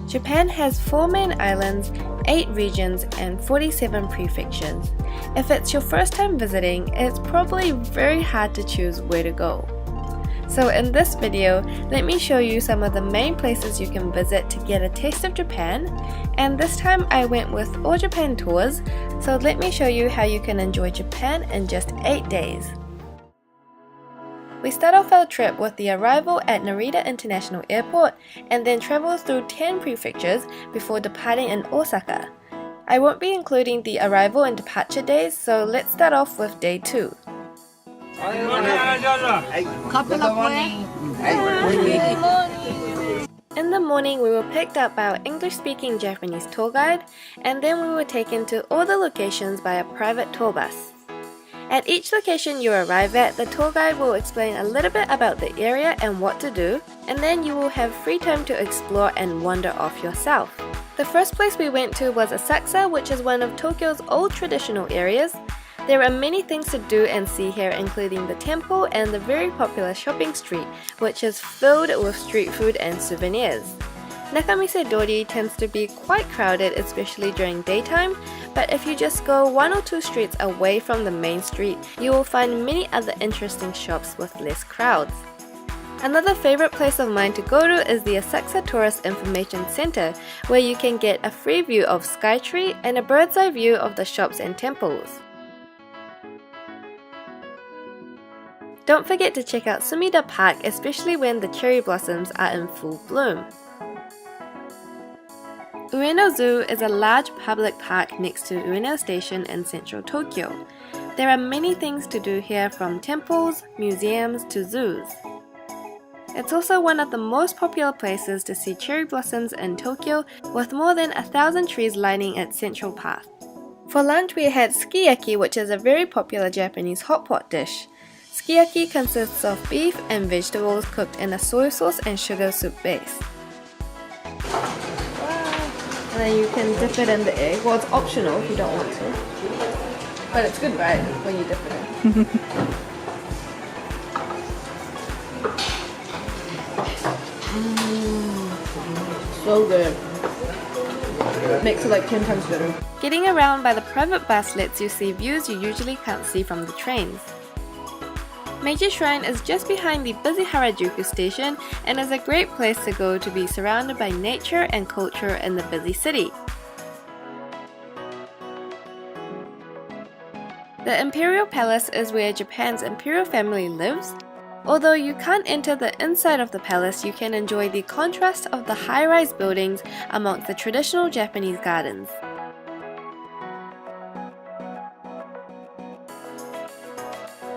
Japan has 4 main islands, 8 regions, and 47 prefectures. If it's your first time visiting, it's probably very hard to choose where to go. So in this video, let me show you some of the main places you can visit to get a taste of Japan, and this time I went with All Japan Tours, so let me show you how you can enjoy Japan in just 8 days. We start off our trip with the arrival at Narita International Airport and then travel through 10 prefectures before departing in Osaka. I won't be including the arrival and departure days, so let's start off with day 2. In the morning, we were picked up by our English-speaking Japanese tour guide, and then we were taken to all the locations by a private tour bus. At each location you arrive at, the tour guide will explain a little bit about the area and what to do, and then you will have free time to explore and wander off yourself. The first place we went to was Osaka, which is one of Tokyo's old traditional areas. There are many things to do and see here, including the temple and the very popular shopping street, which is filled with street food and souvenirs. Nakamisedori tends to be quite crowded, especially during daytime, but if you just go 1 or 2 streets away from the main street, you will find many other interesting shops with less crowds. Another favorite place of mine to go to is the Osaka Tourist Information Center, where you can get a free view of Skytree and a bird's eye view of the shops and temples. Don't forget to check out Sumida Park, especially when the cherry blossoms are in full bloom. Ueno Zoo is a large public park next to Ueno Station in central Tokyo. There are many things to do here, from temples, museums to zoos. It's also one of the most popular places to see cherry blossoms in Tokyo, with more than 1,000 trees lining its central path. For lunch we had sukiyaki, which is a very popular Japanese hot pot dish. Sukiyaki consists of beef and vegetables cooked in a soy sauce and sugar soup base. And then you can dip it in the egg. Well, it's optional if you don't want to. But it's good, right, when you dip it in. So good. Makes it like 10 times better. Getting around by the private bus lets you see views you usually can't see from the trains. Meiji Shrine is just behind the busy Harajuku station and is a great place to go to be surrounded by nature and culture in the busy city. The Imperial Palace is where Japan's imperial family lives. Although you can't enter the inside of the palace, you can enjoy the contrast of the high-rise buildings amongst the traditional Japanese gardens.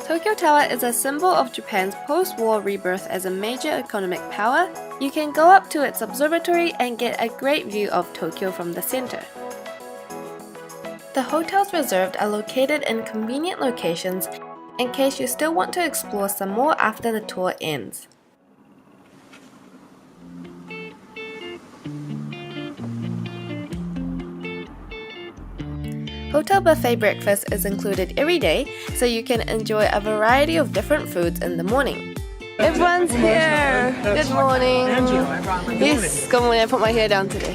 Tokyo Tower is a symbol of Japan's post-war rebirth as a major economic power. You can go up to its observatory and get a great view of Tokyo from the center. The hotels reserved are located in convenient locations in case you still want to explore some more after the tour ends. Hotel buffet breakfast is included every day, so you can enjoy a variety of different foods in the morning. Everyone's here! Good morning! Yes, good morning. I put my hair down today.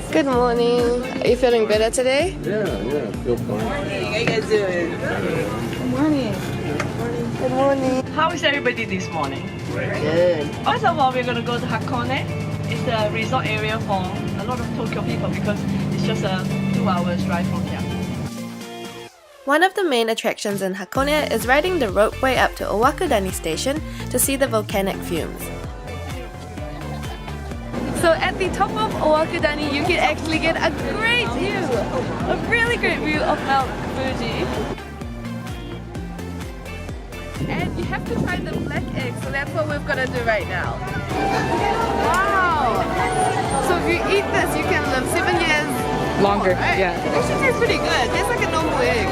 Good morning. Are you feeling better today? Yeah, I feel fine. How you guys doing? Good morning. Good morning. How is everybody this morning? Good. First of all, we're going to go to Hakone. It's a resort area for a lot of Tokyo people because it's just a 2 hours drive from here. One of the main attractions in Hakone is riding the ropeway up to Owakudani Station to see the volcanic fumes. So at the top of Owakudani, you can actually get a great view, a really great view of Mount Fuji. And you have to try the black egg, so that's what we've got to do right now. Wow! So if you eat this, you can live 7 years longer. Right? Yeah. It actually tastes pretty good. It tastes like a normal egg.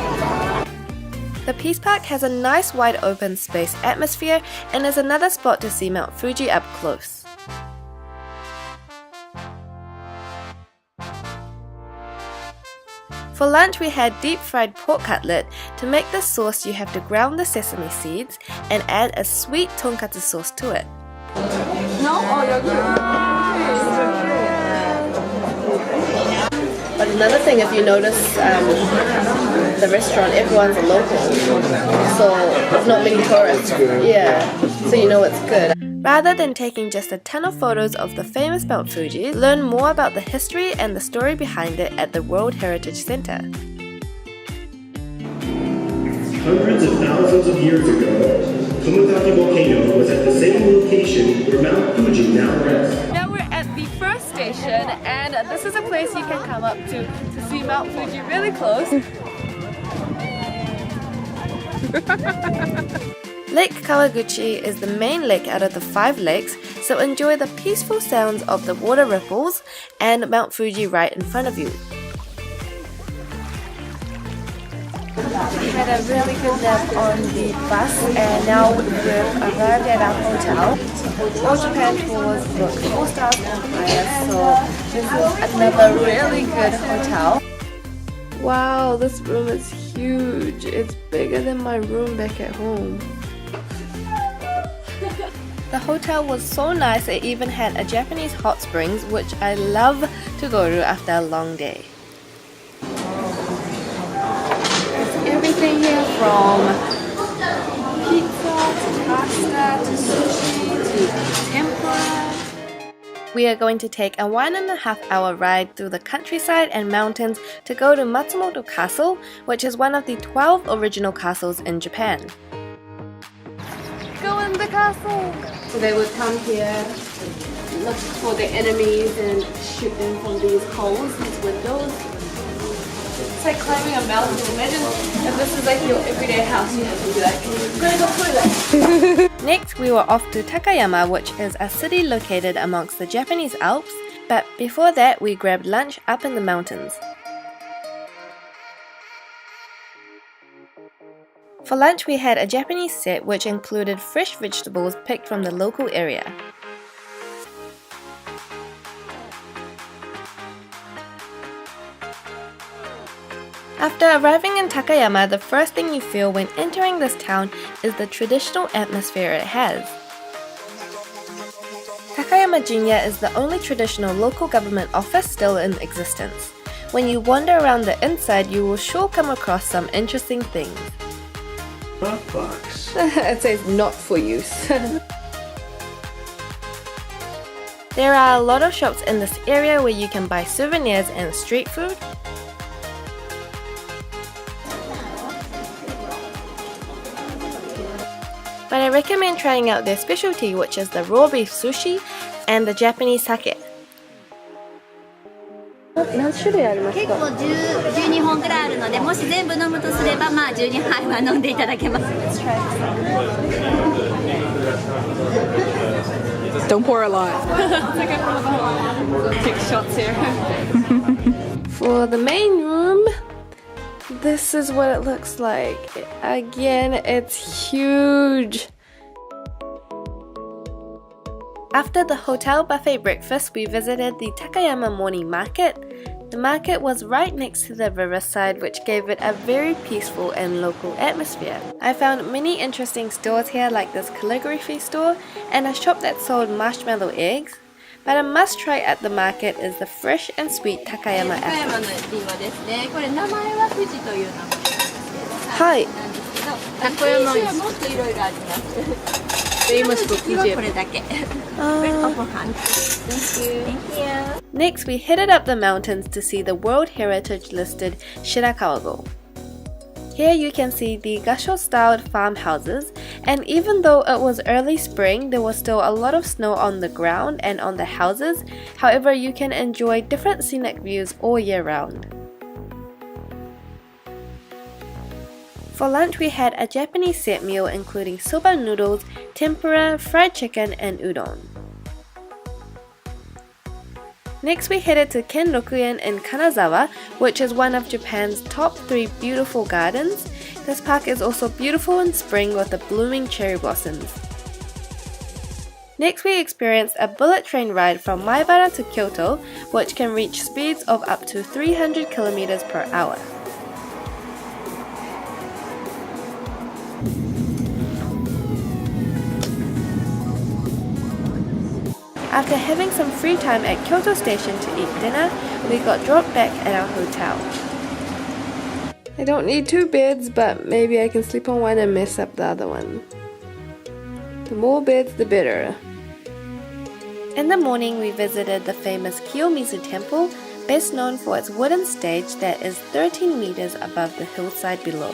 The Peace Park has a nice wide open space atmosphere and is another spot to see Mount Fuji up close. For lunch we had deep fried pork cutlet. To make this sauce you have to ground the sesame seeds and add a sweet tonkatsu sauce to it. No? Oh, 여기. another thing, if you notice, the restaurant, everyone's a local, so there's not many tourists. Yeah, so you know it's good. Rather than taking just a ton of photos of the famous Mount Fuji, learn more about the history and the story behind it at the World Heritage Center. Hundreds of thousands of years ago, Tomotaki volcano was at the same location where Mount Fuji now rests. Now we're at the first station, and this is a place you can come up to see Mount Fuji really close. Lake Kawaguchi is the main lake out of the 5 lakes, so enjoy the peaceful sounds of the water ripples and Mount Fuji right in front of you. We had a really good nap on the bus, and now we've arrived at our hotel. All Japan tours book 4 stars or higher, so this is another really good hotel. Wow, this room is huge. It's bigger than my room back at home. The hotel was so nice, it even had a Japanese hot springs, which I love to go to after a long day. Everything here from pizza to pasta to sushi to tempura. We are going to take a 1.5-hour ride through the countryside and mountains to go to Matsumoto Castle, which is one of the 12 original castles in Japan. Go in the castle! So they would come here, look for their enemies and shoot them from these holes, these windows. It's like climbing a mountain. Imagine if this is like your everyday house, you have to be like, I'm gonna go toilet. Next, we were off to Takayama, which is a city located amongst the Japanese Alps, but before that, we grabbed lunch up in the mountains. For lunch, we had a Japanese set which included fresh vegetables picked from the local area. After arriving in Takayama, the first thing you feel when entering this town is the traditional atmosphere it has. Takayama Jinya is the only traditional local government office still in existence. When you wander around the inside, you will sure come across some interesting things. Box. It says not for use. There are a lot of shops in this area where you can buy souvenirs and street food. But I recommend trying out their specialty, which is the raw beef sushi and the Japanese sake. 何種類ありますか？結構12本くらいあるので、もし全部飲むとすれば、まあ12杯は飲んでいただけます。Don't pour a lot. Take shots here. For the main room, this is what it looks like. Again, it's huge. After the hotel buffet breakfast, we visited the Takayama morning market. The market was right next to the riverside, which gave it a very peaceful and local atmosphere. I found many interesting stores here, like this calligraphy store and a shop that sold marshmallow eggs. But a must-try at the market is the fresh and sweet Takayama apple. のリンゴですね。これ名前は富士という名前なんですけど、はい。なんですけど、高山はもっといろいろあります。Famous for Fuji. これだけ。Next, we headed up the mountains to see the World Heritage listed Shirakawa-go. Here you can see the Gasho-styled farmhouses, and even though it was early spring, there was still a lot of snow on the ground and on the houses. However, you can enjoy different scenic views all year round. For lunch, we had a Japanese set meal including soba noodles, tempura, fried chicken, and udon. Next, we headed to Kenrokuen in Kanazawa, which is one of Japan's top 3 beautiful gardens. This park is also beautiful in spring with the blooming cherry blossoms. Next, we experienced a bullet train ride from Maibara to Kyoto, which can reach speeds of up to 300 km per hour. After having some free time at Kyoto Station to eat dinner, we got dropped back at our hotel. I don't need 2 beds, but maybe I can sleep on one and mess up the other one. The more beds, the better. In the morning, we visited the famous Kiyomizu Temple, best known for its wooden stage that is 13 meters above the hillside below.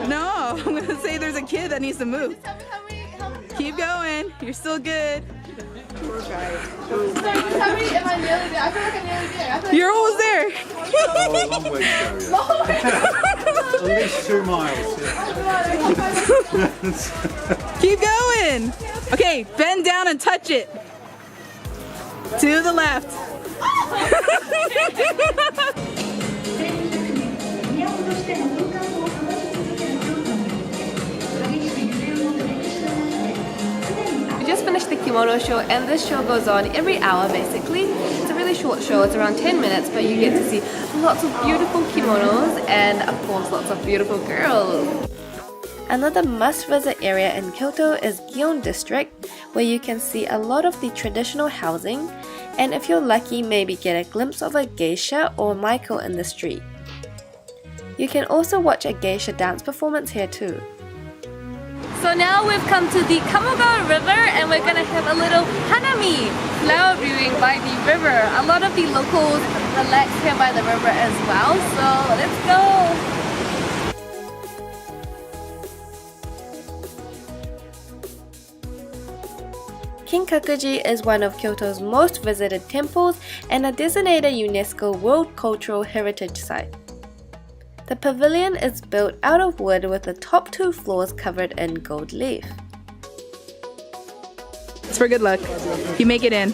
No, I'm gonna say there's a kid that needs to move. Keep going. You're still good. You're almost there. Oh, a long way to go, yeah. At least 2 miles. Yeah. Keep going. Okay, bend down and touch it. To the left. We just finished the kimono show, and this show goes on every hour basically. It's a really short show, it's around 10 minutes, but you get to see lots of beautiful kimonos and of course lots of beautiful girls. Another must-visit area in Kyoto is Gion District, where you can see a lot of the traditional housing, and if you're lucky, maybe get a glimpse of a geisha or maiko in the street. You can also watch a geisha dance performance here too. So now we've come to the Kamogawa River and we're gonna have a little hanami, flower viewing by the river. A lot of the locals relax here by the river as well, so let's go! Kinkakuji is one of Kyoto's most visited temples and a designated UNESCO World Cultural Heritage Site. The pavilion is built out of wood with the top 2 floors covered in gold leaf. It's for good luck. You make it in.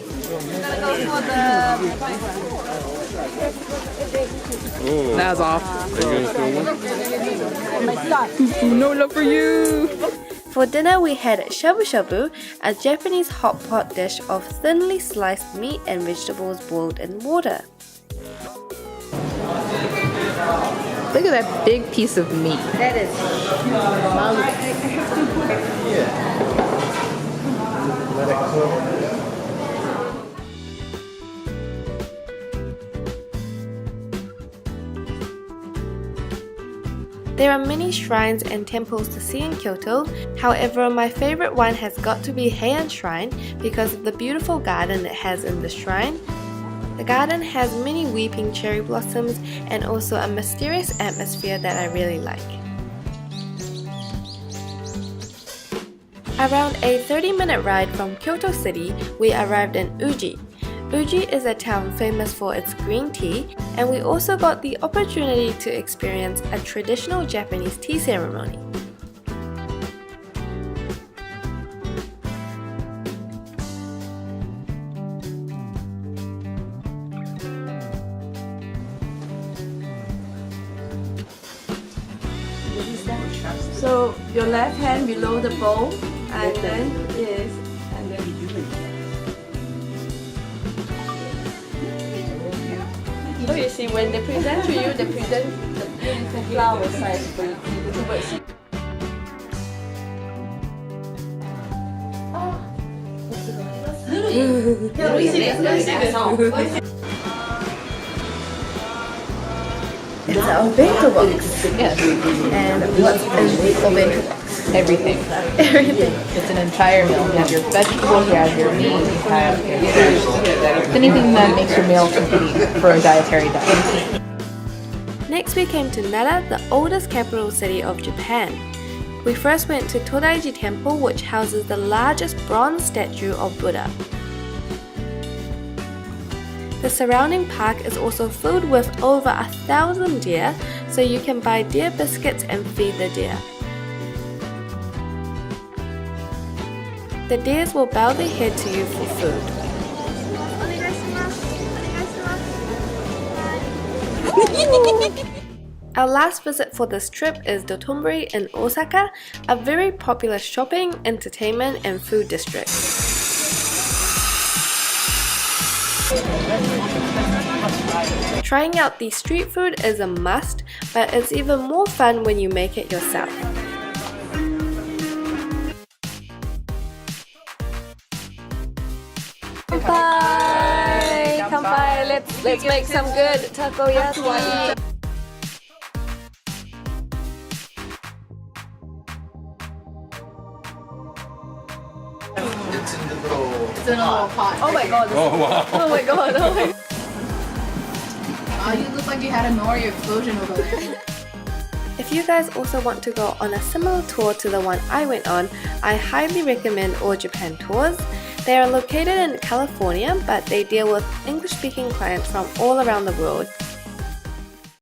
That was off. No love for you. For dinner we had shabu shabu, a Japanese hot pot dish of thinly sliced meat and vegetables boiled in water. Look at that big piece of meat. That is There are many shrines and temples to see in Kyoto, however my favorite one has got to be Heian Shrine because of the beautiful garden it has in the shrine. The garden has many weeping cherry blossoms and also a mysterious atmosphere that I really like. Around a 30-minute ride from Kyoto City, we arrived in Uji. Uji is a town famous for its green tea, and we also got the opportunity to experience a traditional Japanese tea ceremony. So your left hand below the bowl, and then yes, and then. So you see, when they present to you, they present the beautiful flower size for you. It's a bento box. Yes. And what's in the bento box? Everything. Everything. It's an entire meal. You have your vegetables, you have your meat, you have your fruit. Anything that makes your meal complete for a dietary diet. Next we came to Nara, the oldest capital city of Japan. We first went to Todaiji Temple, which houses the largest bronze statue of Buddha. The surrounding park is also filled with over 1,000 deer, so you can buy deer biscuits and feed the deer. The deers will bow their head to you for food. Our last visit for this trip is Dotonbori in Osaka, a very popular shopping, entertainment and food district. Trying out the street food is a must, but it's even more fun when you make it yourself. Kanpai! Kanpai! Let's make some good takoyaki! It's in the little. It's in a little pot. Oh my god! Oh wow. Oh my god! Oh my god! You look like you had a nori explosion over there. If you guys also want to go on a similar tour to the one I went on, I highly recommend All Japan Tours. They are located in California, but they deal with English-speaking clients from all around the world.